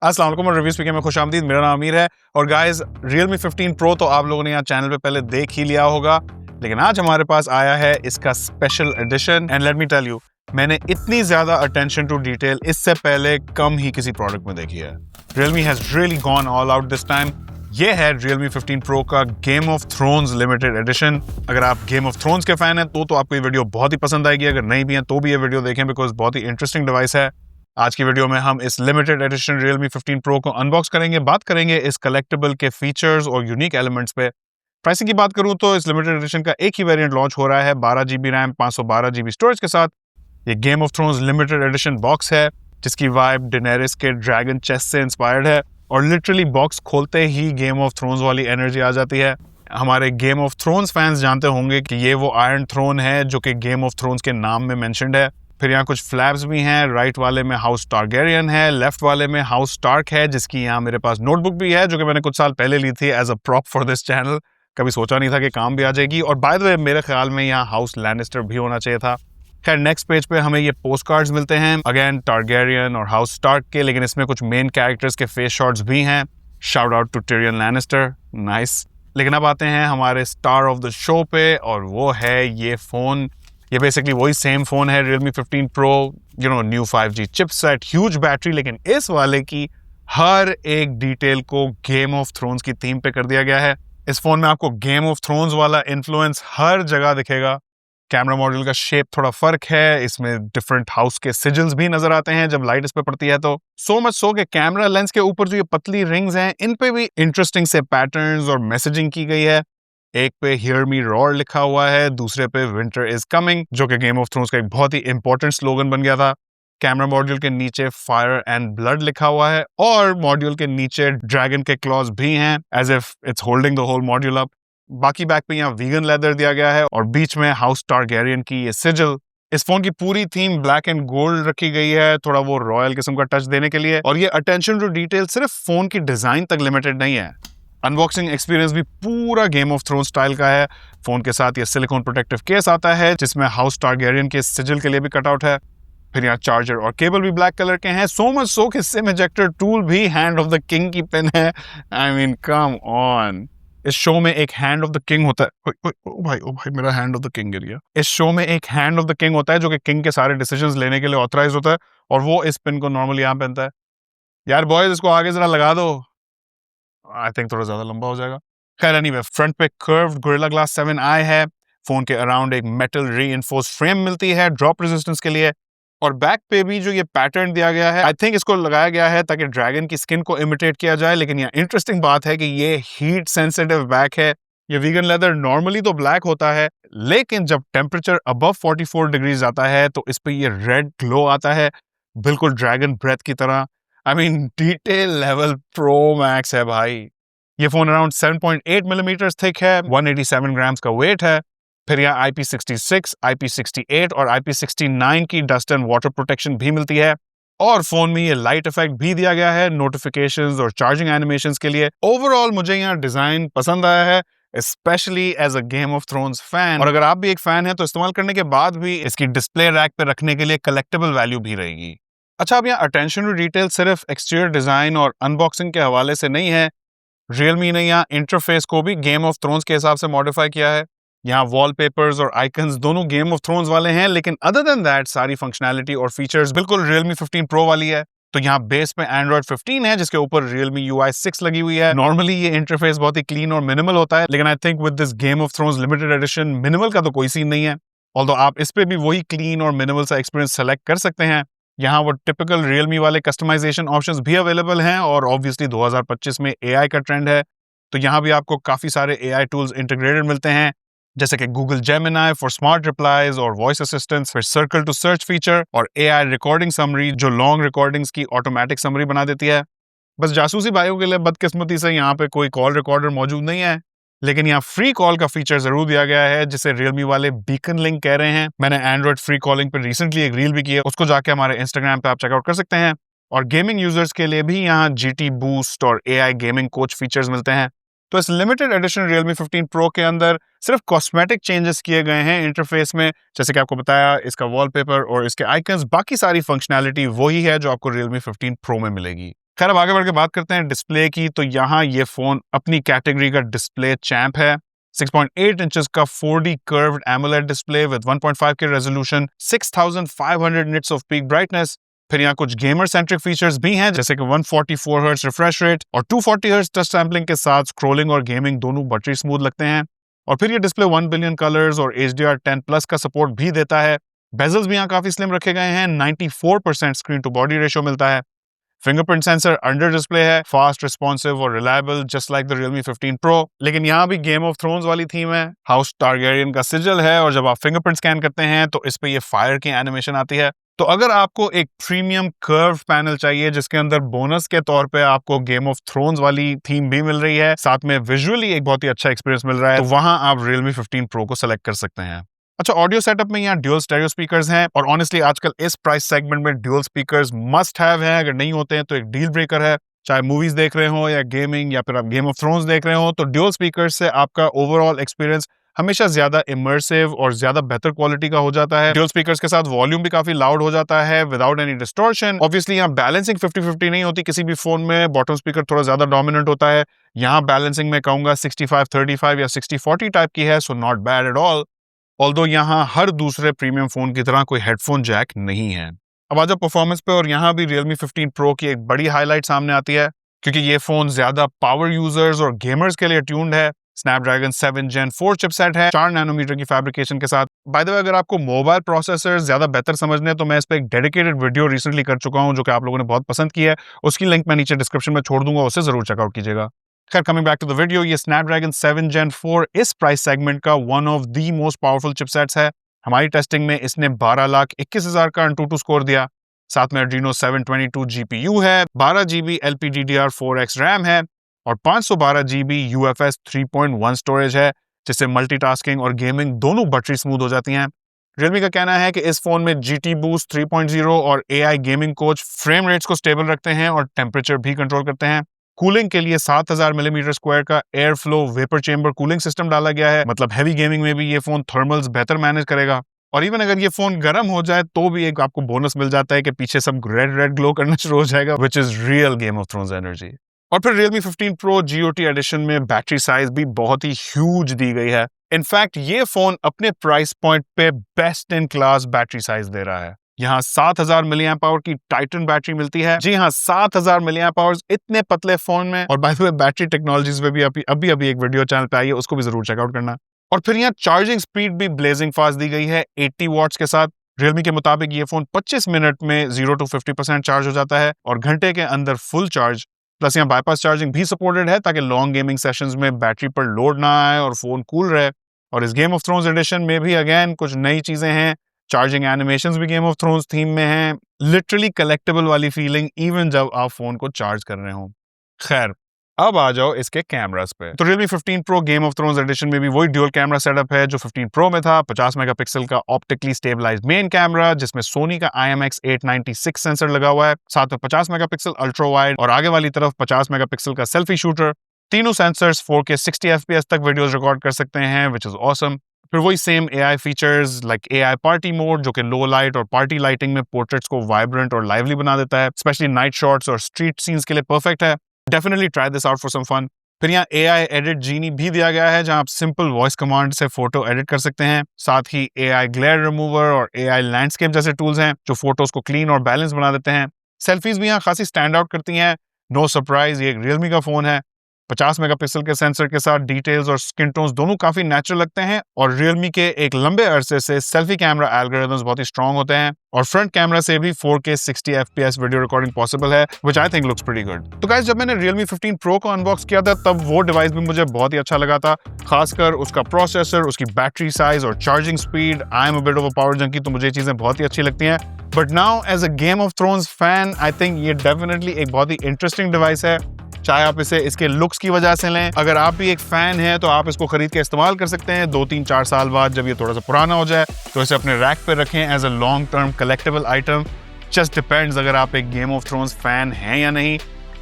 अस्सलाम वालेकुम और रिव्यू स्पीकर में खुशामदीद। मेरा नाम अमीर है और गाइस Realme 15 Pro तो आप लोगों ने यहाँ चैनल पे पहले देख ही लिया होगा, लेकिन आज हमारे पास आया है इसका special edition. And let me tell you, मैंने इतनी ज्यादा अटेंशन टू डिटेल इससे पहले कम ही किसी प्रोडक्ट में देखी है। Realme has really gone all out this time। ये है Realme 15 Pro का game of thrones limited edition. अगर आप गेम ऑफ थ्रोन्स के फैन हैं तो आपको ये वीडियो बहुत ही पसंद आएगी। अगर नहीं भी हैं तो भी ये वीडियो देखें, बिकॉज बहुत ही इंटरेस्टिंग डिवाइस है। आज की वीडियो में हम इस लिमिटेड एडिशन Realme 15 Pro को अनबॉक्स करेंगे, बात करेंगे इस कलेक्टिबल के फीचर्स और यूनिक एलिमेंट्स पे। प्राइसिंग की बात करूं तो इस लिमिटेड एडिशन का एक ही वेरिएंट लॉन्च हो रहा है 12 GB रैम 512 GB स्टोरेज के साथ। ये game of thrones limited edition box है जिसकी वाइब डेनेरिस के ड्रैगन चेस्ट से इंस्पायर्ड है और लिटरली बॉक्स खोलते ही गेम ऑफ थ्रोन्स वाली एनर्जी आ जाती है। हमारे गेम ऑफ थ्रोन्स फैंस जानते होंगे कि ये वो आयरन थ्रोन है जो कि गेम ऑफ थ्रोन्स के नाम में मेंशन्ड है। फिर यहाँ कुछ फ्लैप्स भी हैं। राइट वाले में हाउस टारगेरियन है, लेफ्ट वाले में हाउस स्टार्क है, जिसकी यहाँ मेरे पास नोटबुक भी है जो कि मैंने कुछ साल पहले ली थी as a prop for this channel. कभी सोचा नहीं था कि काम भी आ जाएगी। और बाय द वे मेरे ख्याल में यहाँ हाउस लैनिस्टर भी होना चाहिए था। खैर, नेक्स्ट पेज पे हमें ये पोस्ट कार्ड्स मिलते हैं, अगेन टारगेरियन और हाउस स्टार्क के, लेकिन इसमें कुछ मेन कैरेक्टर्स के फेस शॉट्स भी हैं। Shout out to Tyrion Lannister, nice. लेकिन अब आते हैं हमारे स्टार ऑफ द शो पे और वो है ये फोन। ये बेसिकली वही सेम फोन है Realme 15 Pro, new 5G chipset, huge battery, लेकिन इस वाले की हर एक डिटेल को गेम ऑफ थ्रोन्स की थीम पे कर दिया गया है। इस फोन में आपको गेम ऑफ थ्रोन्स वाला इन्फ्लुएंस हर जगह दिखेगा। कैमरा मॉड्यूल का शेप थोड़ा फर्क है, इसमें डिफरेंट हाउस के सिजल्स भी नजर आते हैं जब लाइट इस पे पड़ती है। तो सो मच सो के कैमरा लेंस के ऊपर जो ये पतली रिंग्स हैं इन पे भी इंटरेस्टिंग से पैटर्न्स और मैसेजिंग की गई है। एक पे हियर मी रॉर लिखा हुआ है, दूसरे पे विंटर इज कमिंग, जो कि गेम ऑफ थ्रोन्स का एक बहुत ही इंपॉर्टेंट स्लोगन बन गया था। कैमरा मॉड्यूल के नीचे फायर एंड ब्लड लिखा हुआ है और मॉड्यूल के नीचे ड्रैगन के क्लॉज भी हैं, as if it's holding the whole module up. बाकी बैक पे यहाँ वीगन लेदर दिया गया है और बीच में हाउस टारगेरियन की ये सिजल। इस फोन की पूरी थीम ब्लैक एंड गोल्ड रखी गई है, थोड़ा वो रॉयल किस्म का टच देने के लिए। और ये अटेंशन टू डिटेल सिर्फ फोन की डिजाइन तक लिमिटेड नहीं है, अनबॉक्सिंग एक्सपीरियंस भी पूरा गेम ऑफ थ्रोन्स स्टाइल का है। फोन के साथ ये सिलिकॉन प्रोटेक्टिव केस आता है जिसमें हाउस टारगेरियन के सिजिल के लिए भी कटआउट है। फिर यहाँ चार्जर और केबल भी ब्लैक कलर के हैं। सो मच सो कि सिम इजेक्टर टूल भी हैंड ऑफ द किंग की पिन है। I mean come on. इस शो में एक हैंड ऑफ द किंग होता है। ओ भाई मेरा हैंड ऑफ द किंग गिर गया। इस शो में एक हैंड ऑफ द किंग होता है जो कि किंग के सारे डिसीजंस लेने के लिए ऑथराइज होता है और वो इस पिन को नॉर्मली यहाँ पहनता है। यार बॉयज, इसको आगे जरा लगा दो, आई थिंक थोड़ा ज्यादा लंबा हो जाएगा। खैर एनीवे, फ्रंट पे कर्व्ड गोरिल्ला ग्लास 7i है। फोन के अराउंड एक मेटल रीइंफोर्स्ड फ्रेम मिलती है ड्रॉप रेजिस्टेंस के लिए। और बैक पे भी जो ये पैटर्न दिया गया है, आई थिंक इसको लगाया गया है ताकि ड्रैगन की स्किन को इमिटेट किया जाए। लेकिन यहाँ इंटरेस्टिंग बात है कि ये हीट सेंसिटिव बैक है। ये वीगन लेदर नॉर्मली तो ब्लैक होता है, लेकिन जब टेम्परेचर अबव 44 डिग्रीज आता है तो इस पे ये रेड ग्लो आता है, बिल्कुल ड्रैगन ब्रेथ की तरह। I mean detail level pro max है भाई। ये फोन अराउंड 7.8 मिलीमीटर थिक है, 187 ग्राम्स का वेट है। फिर यहाँ IP66, IP68 और IP69 की डस्ट एंड वाटर प्रोटेक्शन भी मिलती है। और फोन में ये लाइट इफेक्ट भी दिया गया है नोटिफिकेशंस और चार्जिंग एनिमेशंस के लिए। ओवरऑल मुझे यहाँ डिजाइन पसंद आया है, specially as a Game of Thrones fan. और अगर आप भी एक फैन हैं तो इस्तेमाल करने के बाद भी इसकी डिस्प्ले रैक पे रखने के लिए कलेक्टिबल वैल्यू भी रहेगी। अच्छा, अब यहाँ अटेंशन टू डिटेल सिर्फ एक्सटीरियर डिजाइन और अनबॉक्सिंग के हवाले से नहीं है। Realme ने यहाँ इंटरफेस को भी गेम ऑफ थ्रोन्स के हिसाब से मॉडिफाई किया है। यहाँ वॉलपेपर्स और आइकन्स दोनों गेम ऑफ थ्रोन्स वाले हैं, लेकिन अदर देन दैट सारी फंक्शनैलिटी और फीचर्स बिल्कुल Realme 15 Pro वाली है। तो यहाँ बेस में Android 15 है जिसके ऊपर Realme UI 6 लगी हुई है। नॉर्मली ये इंटरफेस बहुत ही क्लीन और मिनिमल होता है, लेकिन I think with this game of thrones limited edition minimal का तो कोई सीन नहीं है। ऑल्दो आप इस पे भी वही क्लीन और मिनिमल सा एक्सपीरियंस सेलेक्ट कर सकते हैं। यहाँ वो टिपिकल Realme वाले कस्टमाइजेशन ऑप्शंस भी अवेलेबल हैं और ऑब्वियसली 2025 में AI का ट्रेंड है, तो यहाँ भी आपको काफी सारे AI टूल्स इंटीग्रेटेड मिलते हैं, जैसे कि Google Gemini for smart replies और वॉइस असिस्टेंस, फिर सर्कल टू सर्च फीचर और AI रिकॉर्डिंग समरी जो लॉन्ग रिकॉर्डिंग्स की ऑटोमेटिक समरी बना देती है। बस जासूसी भाइयों के लिए बदकिस्मती से यहाँ पे कोई कॉल रिकॉर्डर मौजूद नहीं है, लेकिन यहाँ फ्री कॉल का फीचर जरूर दिया गया है जिसे Realme वाले बीकन लिंक कह रहे हैं। मैंने एंड्रॉइड फ्री कॉलिंग पर रिसेंटली एक रील भी की है, उसको जाके हमारे इंस्टाग्राम पे आप चेकआउट कर सकते हैं। और गेमिंग यूजर्स के लिए भी यहाँ GT बूस्ट और AI गेमिंग कोच फीचर्स मिलते हैं। तो इस लिमिटेड एडिशन Realme 15 Pro के अंदर सिर्फ कॉस्मेटिक चेंजेस किए गए हैं इंटरफेस में, जैसे कि आपको बताया इसका वॉलपेपर और इसके आइकन्स। बाकी सारी फंक्शनैलिटी वही है जो आपको Realme 15 Pro में मिलेगी। खैर अब आगे बढ़ के बात करते हैं डिस्प्ले की। तो यहाँ ये फोन अपनी कैटेगरी का डिस्प्ले चैंप है। 6.8 इंचेस का 4D curved AMOLED display with 1.5 के resolution, 6500 nits off peak brightness. फिर यहाँ कुछ गेमर सेंट्रिक फीचर्स भी हैं, जैसे कि 144 हर्ट्ज रिफ्रेश रेट और 240 हर्ट्ज टच सैम्पलिंग के साथ स्क्रोलिंग और गेमिंग दोनों बटरी स्मूथ लगते हैं। और फिर ये डिस्प्ले 1 बिलियन कलर्स और HDR10+ का सपोर्ट भी देता है। बेजल्स भी यहाँ काफी स्लिम रखे गए हैं। 94% स्क्रीन टू बॉडी रेशियो मिलता है। फिंगरप्रिंट सेंसर अंडर डिस्प्ले है, फास्ट, रिस्पॉन्सिव और reliable, just like the Realme 15 Pro। लेकिन यहाँ भी गेम ऑफ थ्रोन्स वाली थीम है, हाउस टारगेरियन का सिजल है, और जब आप फिंगरप्रिंट स्कैन करते हैं तो इस पे ये फायर की एनिमेशन आती है। तो अगर आपको एक प्रीमियम कर्व पैनल चाहिए जिसके अंदर बोनस के तौर पे आपको गेम ऑफ थ्रोन्स वाली थीम भी मिल रही है, साथ में विजुअली एक बहुत ही अच्छा एक्सपीरियंस मिल रहा है, तो वहां आप Realme 15 Pro को सेलेक्ट कर सकते हैं। अच्छा, ऑडियो सेटअप में यहाँ ड्यूअल स्टेरियो स्पीकर्स हैं, और ऑनेस्टली आजकल इस प्राइस सेगमेंट में ड्यूअल स्पीकर्स मस्ट हैव हैं। अगर नहीं होते हैं तो एक डील ब्रेकर है। चाहे मूवीज देख रहे हो या गेमिंग या फिर आप गेम ऑफ थ्रोन्स देख रहे हो, तो ड्यूअल स्पीकर्स से आपका ओवरऑल एक्सपीरियंस हमेशा ज्यादा इमर्सिव और ज्यादा बेहतर क्वालिटी का हो जाता है। ड्यूअल स्पीकर्स के साथ वॉल्यूम भी काफी लाउड हो जाता है विदाउट एनी डिस्टॉर्शन। ऑब्वियसली यहाँ बैलेंसिंग 50-50 नहीं होती, किसी भी फोन में बॉटम स्पीकर थोड़ा ज्यादा डोमिनेंट होता है। यहाँ बैलेंसिंग में कहूंगा 65-35 या 60-40 टाइप की है, so not bad at all. Although यहाँ हर दूसरे प्रीमियम फोन की तरह कोई हेडफोन जैक नहीं है। अब आ जाओ परफॉर्मेंस पे, और यहाँ भी Realme 15 Pro की एक बड़ी हाईलाइट सामने आती है, क्योंकि ये फोन ज्यादा पावर यूजर्स और गेमर्स के लिए ट्यून्ड है। Snapdragon 7 Gen 4 चिपसेट है 4 नैनोमीटर की फैब्रिकेशन के साथ। बाय द वे, अगर आपको मोबाइल प्रोसेसर ज्यादा बेहतर समझने हैं तो मैं इस पे एक डेडिकेटेड वीडियो रिसेंटली कर चुका हूं, जो कि आप लोगों ने बहुत पसंद की है। उसकी लिंक मैं नीचे डिस्क्रिप्शन में छोड़ दूंगा, उसे जरूर चेकआउट कीजिएगा। खैर, coming back to the video, ये Snapdragon 7 Gen 4 इस प्राइस सेगमेंट का one of the most powerful chipsets है। हमारी टेस्टिंग में इसने 12,21,000 का AnTuTu स्कोर दिया। साथ में Adreno 722 GPU है, 12 GB LPDDR4X रैम है और 512 GB UFS 3.1 स्टोरेज है, जिससे मल्टीटास्किंग और गेमिंग दोनों बटरी स्मूथ हो जाती हैं। Realme का कहना है कि इस फोन में GT Boost 3.0 और AI gaming coach frame rates को स्टेबल रखते हैं और टेम्परेचर भी कंट्रोल करते हैं। कूलिंग के लिए 7000 मिलीमीटर स्क्वायर का air flow vapour chamber cooling system डाला गया है, मतलब हैवी गेमिंग में भी ये फोन थर्मल्स बेहतर मैनेज करेगा। और इवन अगर ये फोन गर्म हो जाए तो भी एक आपको बोनस मिल जाता है कि पीछे सब रेड रेड ग्लो करना शुरू हो जाएगा, which is real game of thrones energy. और फिर Realme 15 Pro GOT एडिशन में बैटरी साइज भी बहुत ही ह्यूज दी गई है। इनफैक्ट ये फोन अपने प्राइस पॉइंट पे best in class battery size दे रहा है। यहाँ 7000 मिली एम्प आवर की टाइटन बैटरी मिलती है। जी हाँ, 7000 मिली एम्प आवर्स इतने पतले फोन में। और by the way, battery technologies पे भी अभी एक वीडियो चैनल पे आई है, उसको भी जरूर चेकआउट करना। और फिर यहाँ चार्जिंग स्पीड भी ब्लेजिंग फास्ट दी गई है 80 वॉट्स के साथ। Realme के मुताबिक ये फोन 25 मिनट में 0 to 50% चार्ज हो जाता है और घंटे के अंदर फुल चार्ज। प्लस यहाँ बाईपास चार्जिंग भी सपोर्टेड है, ताकि लॉन्ग गेमिंग सेशंस में बैटरी पर लोड ना आए और फोन कूल रहे। और इस गेम ऑफ थ्रोन्स एडिशन में भी अगेन कुछ नई चीजें हैं। चार्जिंग एनिमेशंस भी गेम ऑफ थ्रोन्स थीम में हैं, लिटरली कलेक्टेबल वाली फीलिंग इवन जब आप फोन को चार्ज कर रहे हो। खैर, अब आ जाओ इसके कैमरास पे। तो Realme 15 Pro Game of Thrones edition में भी वही ड्यूल कैमरा सेटअप है जो 15 Pro में था। 50 मेगापिक्सल का ऑप्टिकली स्टेबलाइज्ड मेन कैमरा, जिसमें सोनी का IMX896 सेंसर लगा हुआ है, साथ में 50 मेगापिक्सल अल्ट्रा वाइड और आगे वाली तरफ 50 मेगापिक्सल का सेल्फी शूटर। तीनों सेंसर्स 4K 60 FPS तक वीडियोस रिकॉर्ड कर सकते हैं, विच इज ऑसम। फिर वही same AI features like AI party mode, जो कि लो लाइट और पार्टी लाइटिंग में पोर्ट्रेट्स को वाइब्रेंट और लाइवली बना देता है, स्पेशली नाइट शॉट्स और स्ट्रीट सीन्स के लिए परफेक्ट है। Definitely try this out for some fun. फिर यहाँ AI एडिट जीनी भी दिया गया है, जहां आप सिंपल वॉइस कमांड से फोटो एडिट कर सकते हैं। साथ ही AI ग्लेयर रिमूवर और AI लैंडस्केप जैसे टूल्स हैं जो फोटोज को क्लीन और बैलेंस बना देते हैं। सेल्फीज भी यहाँ खासी स्टैंड आउट करती हैं। नो सरप्राइज, ये एक Realme का फोन है। 50 मेगापिक्सल के सेंसर के साथ डिटेल्स और स्किन टोन्स दोनों काफी नेचुरल लगते हैं। और Realme के एक लंबे अरसे से सेल्फी कैमरा एल्गोरिथम्स बहुत ही स्ट्रॉन्ग होते हैं और फ्रंट कैमरा से भी 4K 60 FPS video recording possible है, which I think looks pretty good. तो गाइस, जब मैंने Realme 15 Pro को अनबॉक्स किया था तब वो डिवाइस भी मुझे बहुत ही अच्छा लगा था, खासकर उसका प्रोसेसर, उसकी बैटरी साइज और charging speed. I am a bit of a power junkie, तो मुझे ये चीजें बहुत ही अच्छी लगती हैं। But now as a Game of Thrones fan, I think ये डेफिनेटली एक बहुत ही इंटरेस्टिंग डिवाइस है। चाहे आप इसे इसके लुक्स की वजह से लें, अगर आप भी एक फैन हैं तो आप इसको खरीद के इस्तेमाल कर सकते हैं। 2-3-4 साल बाद जब ये थोड़ा सा पुराना हो जाए तो इसे अपने रैक पे रखें as a long term collectable item. Just depends अगर आप एक गेम ऑफ थ्रोन्स फैन हैं या नहीं।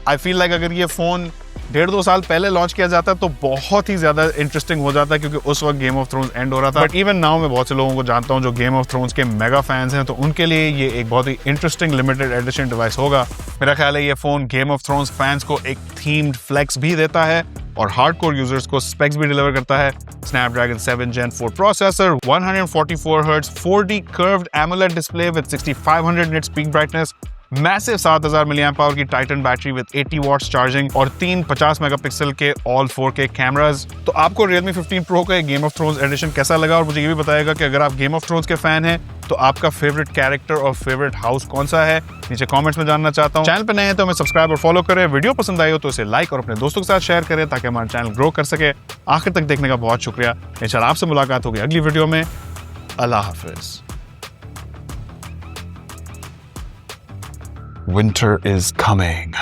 आई फील लाइक अगर ये फोन 1.5-2 साल पहले लॉन्च किया जाता तो बहुत ही ज्यादा इंटरेस्टिंग हो जाता, क्योंकि उस वक्त गेम ऑफ थ्रोन्स एंड हो रहा था। बट इवन नाउ मैं बहुत से लोगों को जानता हूं जो गेम ऑफ थ्रोन्स के मेगा फैंस हैं, तो उनके लिए ये एक बहुत ही इंटरेस्टिंग लिमिटेड एडिशन डिवाइस होगा। मेरा ख्याल है ये phone game of thrones fans को एक थीम्ड फ्लेक्स भी देता है और हार्डकोर यूजर्स को स्पेक्स भी डिलीवर करता है। Snapdragon 7 Gen 4 processor, 144 Hz 4D curved AMOLED display with 6500 nits peak brightness, massive 7000 mAh की Titan battery with 80 watts charging और 3 50 मेगापिक्सल के ऑल 4K कैमरास। तो आपको Realme 15 Pro का गेम ऑफ थ्रोन्स एडिशन कैसा लगा, और मुझे ये भी बताएगा कि अगर आप गेम ऑफ थ्रोन्स के फैन हैं तो आपका फेवरेट कैरेक्टर और फेवरेट हाउस कौन सा है, नीचे कमेंट्स में जानना चाहता हूँ। चैनल पे नए हैं तो हमें सब्सक्राइब और फॉलो करें, वीडियो पसंद आई हो तो इसे लाइक और अपने दोस्तों के साथ शेयर करें ताकि हमारा चैनल ग्रो कर सके। आखिर तक देखने का बहुत शुक्रिया। इंशाल्लाह आपसे मुलाकात होगी अगली वीडियो में। अल्लाह हाफिज। Winter is coming.